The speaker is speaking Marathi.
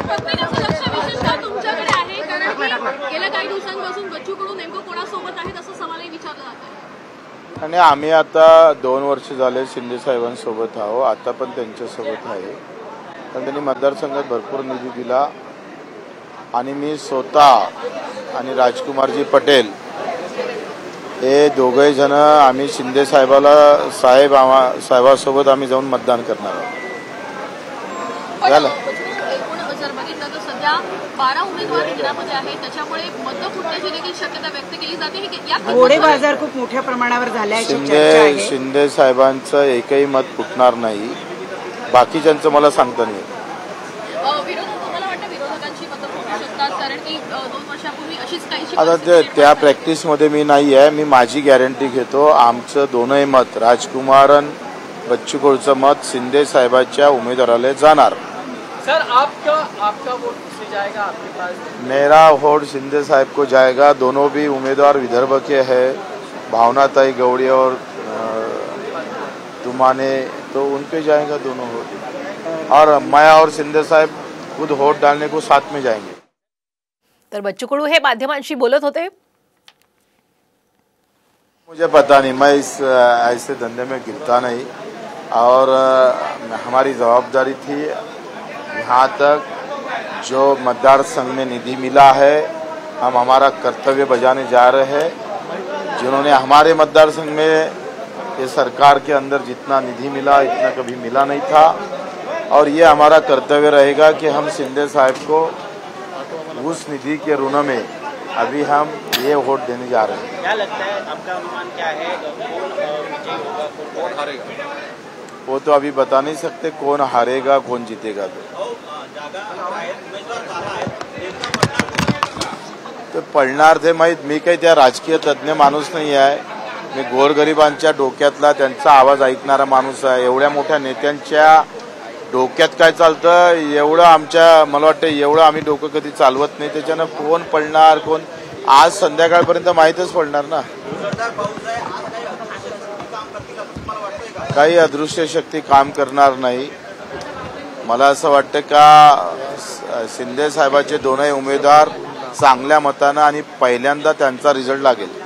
प्रत्येकाचं लक्ष विशेषतः तुमच्याकडे आहे, कारण की गेल्या काही दिवसांपासून बच्चू कडू नेमकं कोणासोबत आहेत असं सवालही विचारला जातोय. आणि आम्ही आता 2 वर्ष झाले शिंदे साहेबांसोबत आहोत, आता पण त्यांच्यासोबत आहे. कारण त्यांनी मतदारसंघात भरपूर निधी दिला आणि मी स्वतः आणि राजकुमारजी पटेल हे दोघे जण आम्ही शिंदे साहेबासोबत आम्ही जाऊन मतदान करणार आहोत. जर बघितलं तर सध्या 12 उमेदवार रिंगणामध्ये आहेत, त्याच्यामुळे मतं फुटण्याची देखील शक्यता व्यक्त केली जाते. घोडे बाजार खूप मोठ्या प्रमाणावर झाला आहे. शिंदे साहेबांचं एकही मत फुटणार नाही, बाकीच्यांचं मला सांगता नाही. तुम्हाला वाटतं विरोधकांची मतं फुटू शकतात, कारण की 2 वर्षापूर्वी अशीच काही आता त्या प्रॅक्टिसमध्ये मी नाही आहे. मी माझी गॅरंटी घेतो. आमचं दोनही मत, राजकुमार आणि बच्चू कडूचं मत शिंदे साहेबांच्या उमेदवाराला जाणार. सर आपका वोट किसे जाएगा आपके पास? मेरा वोट शिंदे साहब को जाएगा. दोनों भी उम्मीदवार विदर्भ के हैं, भावनाताई गौड़ी और तुमाने, तो उनके जाएगा दोनों वोट. और मैं और शिंदे साहब खुद वोट डालने को साथ में जाएंगे. तर बच्चू कडू हे माध्यमांशी बोलत होते. मुझे पता नहीं, मैं इस ऐसे धंधे में गिरता नहीं और हमारी जवाबदारी थी यहाँ तक जो मतदार संघ में निधि मिला है हम हमारा कर्तव्य बजाने जा रहे हैं. जिन्होंने हमारे मतदार संघ में ये सरकार के अंदर जितना निधि मिला इतना कभी मिला नहीं था और ये हमारा कर्तव्य रहेगा कि हम शिंदे साहब को उस निधि के ऋण में अभी हम ये वोट देने जा रहे हैं. क्या लगता है, आपका अनुमान क्या है, कौन विजयी होगा, कौन हारेगा? वो तो अभी बता नहीं सकते कौन हारेगा कौन जीतेगा. तो पडणार ते माहीत. मी काही त्या राजकीय तज्ञ माणूस नाही आहे. मी गोरगरिबांच्या डोक्यातला त्यांचा आवाज ऐकणारा माणूस आहे. एवढ्या मोठ्या नेत्यांच्या डोक्यात काय चालतं एवढं मला वाटतं एवढं आम्ही डोकं कधी चालवत नाही. त्याच्यानं कोण पडणार कोण आज संध्याकाळपर्यंत माहीतच पडणार ना. काही अदृश्य शक्ती काम करणार नाही. मला असं वाटतं का शिंदे साहेबांचे दोनही उमेदवार चांगल्या मतानं आणि पहिल्यांदा त्यांचा रिझल्ट लागेल.